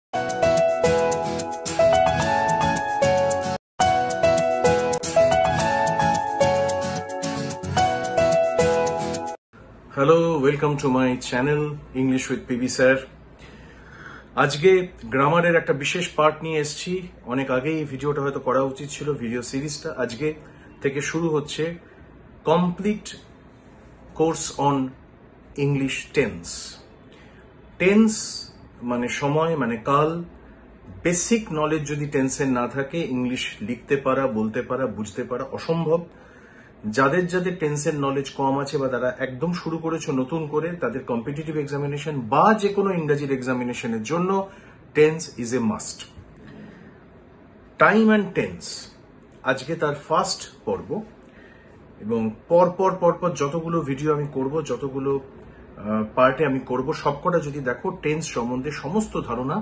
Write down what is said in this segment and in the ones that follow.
Hello, welcome to my channel English with PB sir. আজকে গ্রামারের একটা বিশেষ পার্ট নিয়ে এসেছি। অনেক আগেই এই ভিডিওটা হয়তো করা উচিত ছিল, ভিডিও সিরিজটা। আজকে থেকে শুরু হচ্ছে complete course on English tense. Tense মানে সময়, মানে কাল। বেসিক নলেজ যদি টেন্সের না থাকে, ইংলিশ লিখতে পারা, বলতে পারা, বুঝতে পারা অসম্ভব। যাদের যাদের টেন্সের নলেজ কম আছে বা তারা একদম শুরু করেছে নতুন করে, তাদের কম্পিটিটিভ এক্সামিনেশন বা যে কোনো ইংরাজির এক্সামিনেশনের জন্য tense is a must. Time and tense আজকে তার ফার্স্ট পর্ব, এবং পরপর যতগুলো ভিডিও আমি করব, যতগুলো পার্টে আমি করব, সবকটা যদি দেখো, টেন্স সম্বন্ধে সমস্ত ধারণা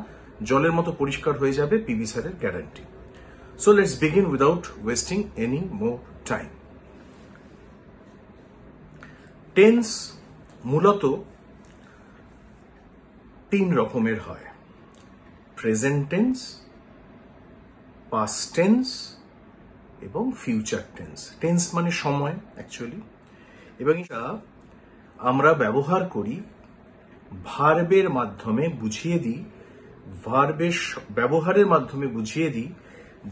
জলের মতো পরিষ্কার হয়ে যাবে, পিবি স্যারের guarantee. So let's begin without wasting any more time. Tense মূলত তিন রকমের হয়: প্রেজেন্ট টেন্স, পাস্ট টেন্স এবং ফিউচার টেন্স। টেন্স মানে সময় অ্যাকচুয়ালি, এবং এটা আমরা ব্যবহার করি ভার্বের মাধ্যমে, বুঝিয়ে দিই, ভার্বের ব্যবহারের মাধ্যমে বুঝিয়ে দিই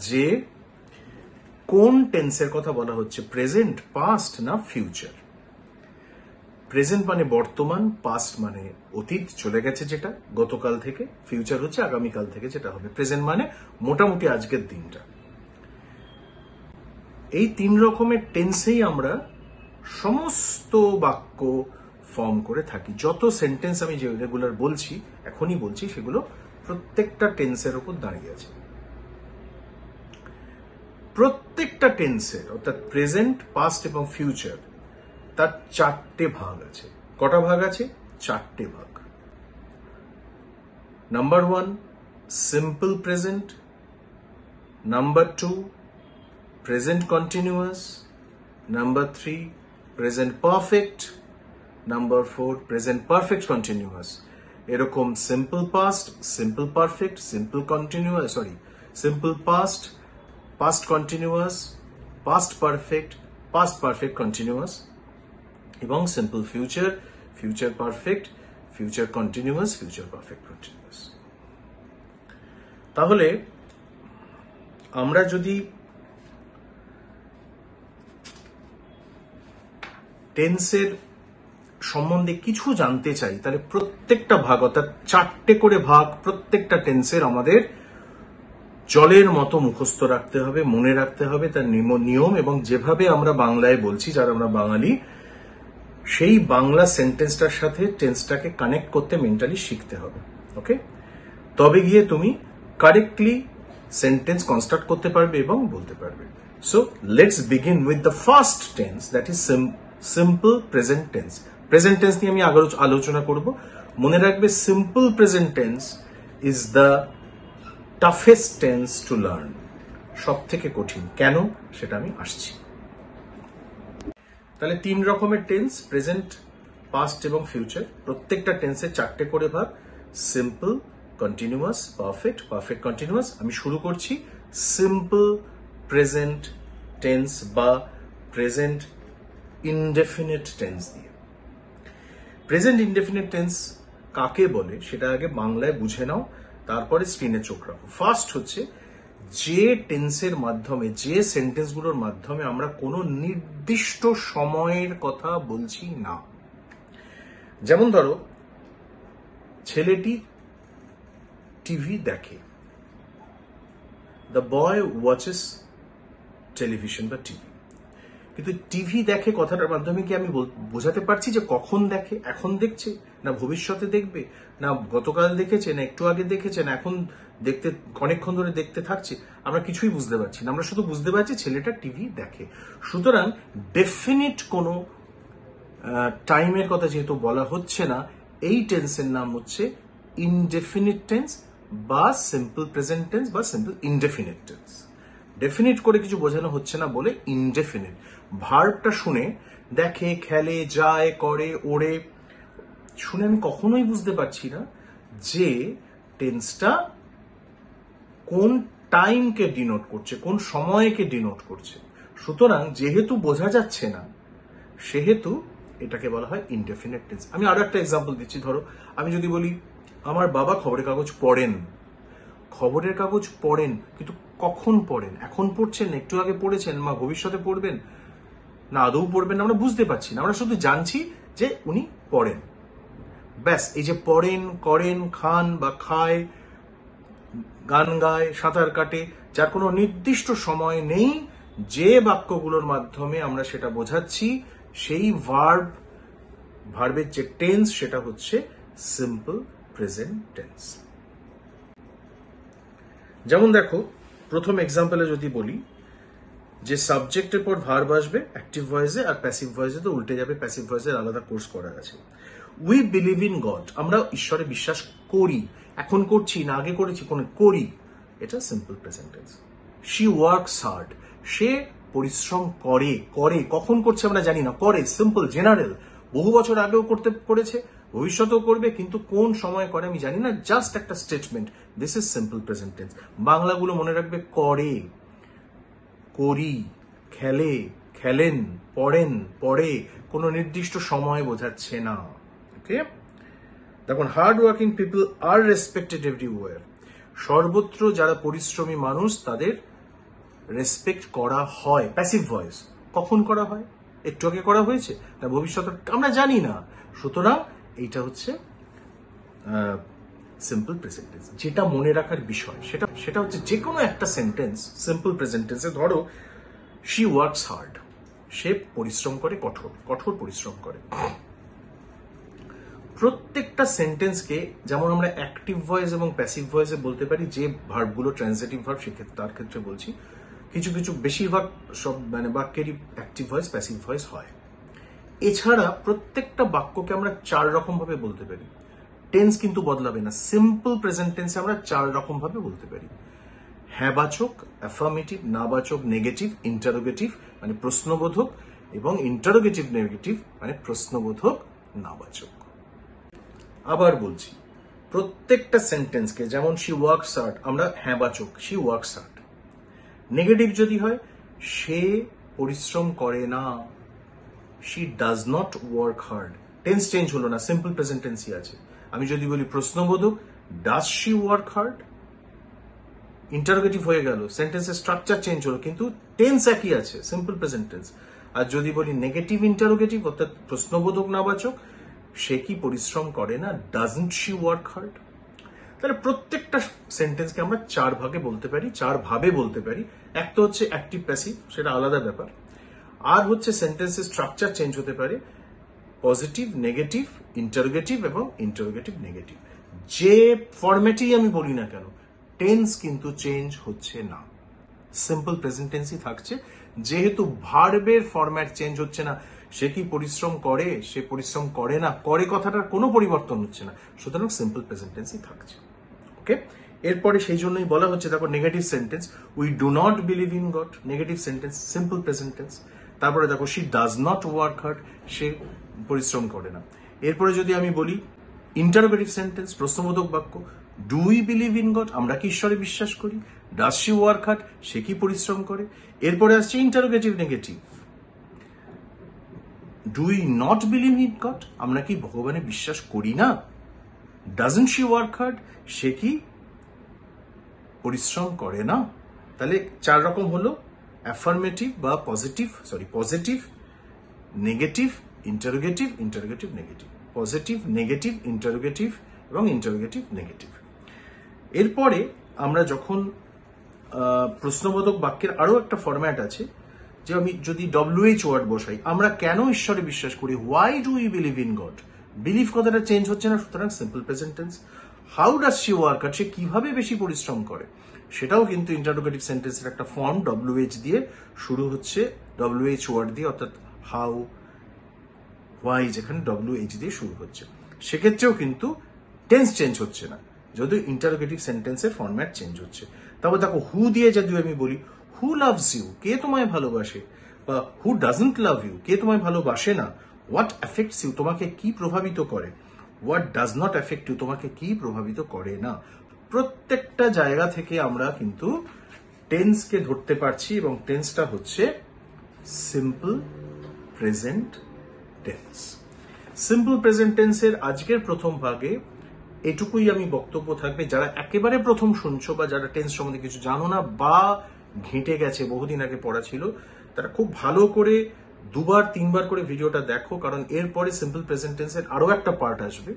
যে কোন টেন্সের কথা বলা হচ্ছে, প্রেজেন্ট, পাস্ট না ফিউচার। প্রেজেন্ট মানে বর্তমান, পাস্ট মানে অতীত, চলে গেছে যেটা গতকাল থেকে, ফিউচার হচ্ছে আগামীকাল থেকে যেটা হবে। প্রেজেন্ট মানে মোটামুটি আজকের দিনটা। এই তিন রকমের টেন্সেই আমরা সমস্ত বাক্য ফর্ম করে থাকি। যত সেন্টেন্স আমি যে রেগুলার বলছি, এখনই বলছি, সেগুলো প্রত্যেকটা টেন্সের উপর দাঁড়িয়ে আছে। প্রত্যেকটা টেন্সের, অর্থাৎ প্রেজেন্ট, পাস্ট এবং ফিউচার, তার চারটে ভাগ আছে। কটা ভাগ আছে? চারটে ভাগ। Number 1 simple present, number 2 present continuous, number 3 present perfect, number 4 present perfect continuous. এরকম simple past, simple perfect, simple continuous, simple past, past continuous, past perfect, past perfect continuous, এবং simple future, future perfect, future continuous, future perfect continuous. তাহলে আমরা যদি টেন্সের সম্বন্ধে কিছু জানতে চাই, তাহলে প্রত্যেকটা ভাগ, অর্থাৎ চারটে করে ভাগ প্রত্যেকটা টেন্সের আমাদের জলের মতো মুখস্থ রাখতে হবে, মনে রাখতে হবে তার নিয়ম, এবং যেভাবে আমরা বাংলায় বলছি, যারা আমরা বাঙালি, সেই বাংলা সেন্টেন্সটার সাথে টেন্সটাকে কানেক্ট করতে মেন্টালি শিখতে হবে। ওকে, তবে গিয়ে তুমি কারেক্টলি সেন্টেন্স কনস্ট্রাক্ট করতে পারবে এবং বলতে পারবে। So let's begin with the first tense, that is simple present tense. Present tense নিয়ে আমি আলোচনা করব। মনে রাখবে, simple present tense is the toughest tends to learn. সব থেকে কঠিন। কেন? সেটা আমি আসছি। তাহলে তিন রকমের টেন্স, প্রেজেন্ট, পাস্ট এবং ফিউচার। প্রত্যেকটা টেন্সের চারটে করে ভাগ: simple, continuous, perfect, perfect continuous. আমি শুরু করছি সিম্পল প্রেজেন্ট টেন্স বা প্রেজেন্ট ইনডেফিনিট টেন্স দিয়ে। প্রেজেন্ট ইনডেফিনিট টেন্স কাকে বলে সেটা আগে বাংলায় বুঝে নাও, তারপরে স্ক্রিনে চোখ রাখো। ফার্স্ট হচ্ছে যে টেন্সের মাধ্যমে, যে সেন্টেন্সগুলোর মাধ্যমে আমরা কোনো নির্দিষ্ট সময়ের কথা বলছি না। যেমন ধরো, ছেলেটি টিভি দেখে, দ্য বয় ওয়াচেস টেলিভিশন বা টিভি। কিন্তু টিভি দেখে কথাটার মাধ্যমে কি আমি বোঝাতে পারছি যে কখন দেখে? এখন দেখছে, না ভবিষ্যতে দেখবে, না গতকাল দেখেছে, না একটু আগে দেখেছে, না এখন দেখতে অনেকক্ষণ ধরে দেখতে থাকছে? আমরা কিছুই বুঝতে পারছি না। আমরা শুধু বুঝতে পারছি ছেলেটা টিভি দেখে। সুতরাং ডেফিনিট কোনো টাইমের কথা যেহেতু বলা হচ্ছে না, এই টেন্সের নাম হচ্ছে ইনডেফিনিট টেন্স বা সিম্পল প্রেজেন্ট টেন্স বা সিম্পল ইনডেফিনিট টেন্স। ডেফিনিট করে কিছু বোঝানো হচ্ছে না বলে ইনডেফিনিট। ভার্বটা শুনে, দেখে, খেলে, যায়, করে, ওড়ে, শুনে আমি কখনোই বুঝতে পারছি না যে টেন্সটা কোন টাইমকে ডিনোট করছে, কোন সময়কে ডিনোট করছে। সুতরাং যেহেতু বোঝা যাচ্ছে না, সেহেতু এটাকে বলা হয় ইনডেফিনিট টেন্স। আমি আরো একটা এক্সাম্পল দিচ্ছি। ধরো আমি যদি বলি আমার বাবা খবরের কাগজ পড়েন, খবরের কাগজ পড়েন, কিন্তু কখন পড়েন? এখন পড়ছেন, একটু আগে পড়েছেন, বা ভবিষ্যতে পড়বেন, না আদৌ পড়বেন, আমরা বুঝতে পারছি না। আমরা শুধু জানছি যে উনি পড়েন, ব্যাস। এই যে পড়েন, করেন, খান বা খায়, গান গায়, সাঁতার কাটে, যার কোনো নির্দিষ্ট সময় নেই, যে বাক্যগুলোর মাধ্যমে আমরা সেটা বোঝাচ্ছি, সেই ভার্বের যে টেন্স সেটা হচ্ছে সিম্পল প্রেজেন্ট টেন্স। যেমন দেখো, প্রথম এক্সাম্পলে যদি বলি যে সাবজেক্টের পর ভার্ব আসবে অ্যাক্টিভ ভয়েসে, আর প্যাসিভ ভয়েসে তো উল্টে যাবে, প্যাসিভ ভয়েসের আলাদা কোর্স করা আছে। উই বিলিভ ইন গড, আমরা ঈশ্বরে বিশ্বাস করি, এখন করছি না আগে করেছি, করি, এটা simple present tense. She works hard, সে পরিশ্রম করে, কখন করছে আমরা জানি না, করে, সিম্পল, জেনারেল, বহু বছর আগেও করেছে, ভবিষ্যতেও করবে, কিন্তু কোন সময় করে আমি জানি না, জাস্ট একটা statement. This is simple present tense. বাংলাগুলো মনে রাখবে, করে, করি, খেলে, খেলেন, পড়েন, পড়ে, কোনো নির্দিষ্ট সময় বোঝাচ্ছে না। ওকে, দেখুন, হার্ড ওয়ার্কিং পিপল আর রেসপেক্টেড এভরিওয়্যার, সর্বত্র যারা পরিশ্রমী মানুষ তাদের রেসপেক্ট করা হয়। প্যাসিভ ভয়েস, কখন করা হয়? একটু আগে করা হয়েছে, না ভবিষ্যতে, আমরা জানি না। সুতরাং এইটা হচ্ছে সিম্পল প্রেজেন্ট টেন্স। যেটা মনে রাখার বিষয় সেটা হচ্ছে যে কোনো একটা সেন্টেন্স সিম্পল প্রেজেন্ট টেন্সে। ধরো শি ওয়ার্কস হার্ড, সে পরিশ্রম করে, কঠোর পরিশ্রম করে। প্রত্যেকটা সেন্টেন্সকে যেমন আমরা অ্যাক্টিভ ভয়েস এবং প্যাসিভ ভয়েসে বলতে পারি, যে ভার্বগুলো ট্রান্সিটিভ ভার্ব, সেক্ষেত্রে তার ক্ষেত্রে বলছি, কিছু বেশিরভাগ সব বাক্যেরই অ্যাক্টিভ ভয়েস প্যাসিভ ভয়েস হয়। এছাড়া প্রত্যেকটা বাক্যকে আমরা 4 রকম ভাবে বলতে পারি। টেন্স কিন্তু বদলাবে না। সিম্পল প্রেজেন্ট টেন্সে আমরা 4 রকম ভাবে বলতে পারি। হ্যাঁবাচক, অ্যাফার্মেটিভ, নাবাচক, নেগেটিভ, ইন্টারোগেটিভ মানে প্রশ্নবোধক, এবং ইন্টারোগেটিভ নেগেটিভ মানে প্রশ্নবোধক নাবাচক। আবার বলছি, প্রত্যেকটা সেন্টেন্সকে, যেমন শি ওয়ার্কস হার্ড, আমরা হ্যাঁবাচক, শি ওয়ার্কস হার্ড। নেগেটিভ যদি হয়, সে পরিশ্রম করে না, she does not work hard. Tense change হলো না, সিম্পল প্রেজেন্ট টেন্সই আছে। আমি যদি বলি প্রশ্নবোধক, does she work hard, interrogative হয়ে গেল, সেন্টেন্সের স্ট্রাকচার চেঞ্জ হলো, কিন্তু টেন্স একই আছে, সিম্পল প্রেজেন্ট টেন্স। আর যদি বলি নেগেটিভ ইন্টারোগেটিভ, অর্থাৎ প্রশ্নবোধক নাবাচক, সে কি পরিশ্রম করে না, ডাজন্ট শি ওয়ার্ক হার্ড। তাহলে প্রত্যেকটা সেন্টেন্সকে আমরা 4 ভাগে বলতে পারি, 4 ভাবে বলতে পারি। এক তো হচ্ছে অ্যাক্টিভ প্যাসিভ, সেটা আলাদা ব্যাপার। আর হচ্ছে সেন্টেন্সের স্ট্রাকচার চেঞ্জ হতে পারে, পজিটিভ, নেগেটিভ, ইন্টারোগেটিভ এবং ইন্টারোগেটিভ নেগেটিভ। যে ফরম্যাটেই আমি বলি না কেন, টেন্স কিন্তু চেঞ্জ হচ্ছে না, সিম্পল প্রেজেন্ট টেন্সই থাকছে। যেহেতু ভার্বের ফরম্যাট চেঞ্জ হচ্ছে না, সে কি পরিশ্রম করে, সে পরিশ্রম করে না, করে কথাটার কোনো পরিবর্তন হচ্ছে না, সুতরাং সিম্পল প্রেজেন্ট টেন্সই থাকছে। ওকে, এরপরে সেই জন্যই বলা হচ্ছে, দেখো negative sentence, we do not believe in God, negative sentence, simple present tense. তারপরে দেখো she does not work hard, সে পরিশ্রম করে না। এরপরে যদি আমি বলি ইন্টারোগেটিভ সেন্টেন্স, প্রশ্নবোধক বাক্য, do we believe in god, আমরা কি ঈশ্বরে বিশ্বাস করি, ডাজ শি ওয়ার্ক হার্ড, সে কি পরিশ্রম করে। এরপরে আসছে interrogative negative, do we not believe in god, আমরা কি ভগবানে বিশ্বাস করি না, ডাজন্ট শি ওয়ার্ক হার্ড, সে কি পরিশ্রম করে না। তাহলে 4 রকম হলো, অ্যাফার্মেটিভ বা positive, negative, interrogative, interrogative negative, positive, negative, interrogative এবং ইন্টারোগেটিভ নেগেটিভ। এরপরে আমরা যখন প্রশ্নবোধক বাক্যের আরো একটা ফরম্যাট আছে, যে আমি যদি WH ওয়ার্ড বসাই, আমরা কেন ঈশ্বরে বিশ্বাস করি, why do we believe in God, believe কথাটা চেঞ্জ হচ্ছে না, সুতরাং simple present tense. How does she work hard, সে কিভাবে বেশি পরিশ্রম করে, সেটাও কিন্তু ইন্টারোগেটিভ সেন্টেন্সের একটা ফর্ম, WH দিয়ে শুরু হচ্ছে, WH ওয়ার্ড দিয়ে, অর্থাৎ হাউ, হোয়াই যেখানে WH দিয়ে শুরু হচ্ছে, সেক্ষেত্রেও কিন্তু টেন্স চেঞ্জ হচ্ছে না, যদিও ইন্টারোগেটিভ সেন্টেন্সের ফরম্যাট চেঞ্জ হচ্ছে। তারপর দেখো হু দিয়ে যদি আমি বলি, হু লাভস ইউ, কে তোমায় ভালোবাসে, বা হু ডাজন্ট লাভ ইউ, কে তোমায় ভালোবাসে না। হোয়াট অ্যাফেক্টস ইউ, তোমাকে কি প্রভাবিত করে। What does not affect you, তোমাকে কি প্রভাবিত করে না। প্রত্যেকটা জায়গা থেকে আমরা কিন্তু টেন্সকে ধরতে পারছি এবং টেন্সটা হচ্ছে simple present tense. Simple present টেন্সের আজকের প্রথম ভাগে এটুকুই আমি বক্তব্য থাকবে। যারা একেবারে প্রথম শুনছো বা যারা টেন্স সম্বন্ধে কিছু জানো না বা ঘেঁটে গেছে, বহুদিন আগে পড়া ছিল, তারা খুব ভালো করে 2-3 বার করে ভিডিওটা দেখো, কারণ এরপরে সিম্পল প্রেজেন্ট টেন্সের আরো একটা পার্ট আসবে।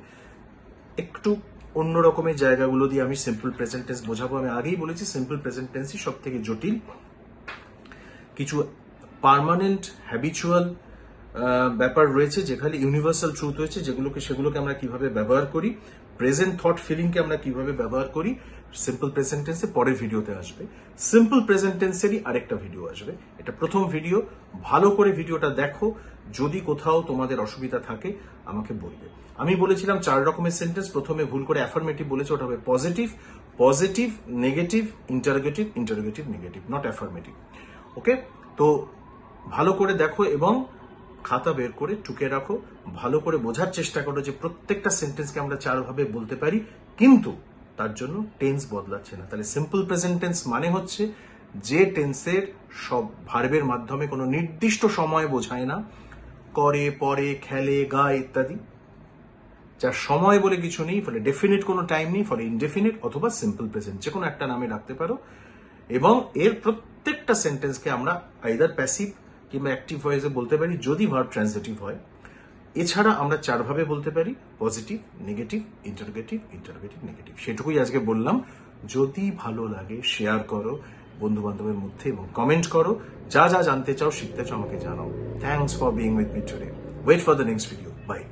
একটু অন্য রকমের জায়গাগুলো দিয়ে আমি সিম্পল প্রেজেন্ট টেন্স বোঝাবো। আমি আগেই বলেছি সিম্পল প্রেজেন্ট টেন্সই সব থেকে জটিল। কিছু পার্মানেন্ট হ্যাবিচুয়াল ব্যাপার রয়েছে, যেখানে ইউনিভার্সাল ট্রুথ রয়েছে, সেগুলোকে আমরা কিভাবে ব্যবহার করি, প্রেজেন্ট থট ফিলিংকে আমরা কিভাবে ব্যবহার করি, সিম্পল প্রেজেন্ট টেন্সে পরের ভিডিওতে আসবে। সিম্পল প্রেজেন্ট টেন্সেরই আরেকটা ভিডিও আসবে, এটা প্রথম ভিডিও। ভালো করে ভিডিওটা দেখো, যদি কোথাও তোমাদের অসুবিধা থাকে আমাকে বলবে। আমি বলেছিলাম 4 রকমের সেন্টেন্স, প্রথমে ভুল করে অ্যাফার্মেটিভ বলেছে, ওটা হবে positive, positive, negative, interrogative, interrogative, negative, not affirmative. Okay, তো ভালো করে দেখো এবং খাতা বের করে টুকে রাখো, ভালো করে বোঝার চেষ্টা করো যে প্রত্যেকটা সেন্টেন্সকে আমরা 4 ভাবে বলতে পারি, কিন্তু তার জন্য টেন্স বদলাচ্ছে না। তাহলে সিম্পল প্রেজেন্ট টেন্স মানে হচ্ছে যে টেন্সের সব ভার্বের মাধ্যমে কোনো নির্দিষ্ট সময় বোঝায় না, করে, পরে, খেলে, গায় ইত্যাদি, যার সময় বলে কিছু নেই, ফলে ডেফিনিট কোনো টাইম নেই, ফলে ইনডেফিনিট অথবা সিম্পল প্রেজেন্ট যে কোনো একটা নামে রাখতে পারো। এবং এর প্রত্যেকটা সেন্টেন্সকে আমরা আইদার প্যাসিভ কিংবা অ্যাক্টিভ ভয়েসে বলতে পারি যদি ভার্ব ট্রান্সিটিভ হয়। এছাড়া আমরা 4 ভাবে বলতে পারি, positive, negative, interrogative, interrogative, negative. সেটুকুই আজকে বললাম। যদি ভালো লাগে শেয়ার করো বন্ধু বান্ধবের মধ্যে এবং কমেন্ট করো। যা যা জানতে চাও, শিখতে চাও, আমাকে জানাও। Thanks for being with me today. Wait for the next video. By.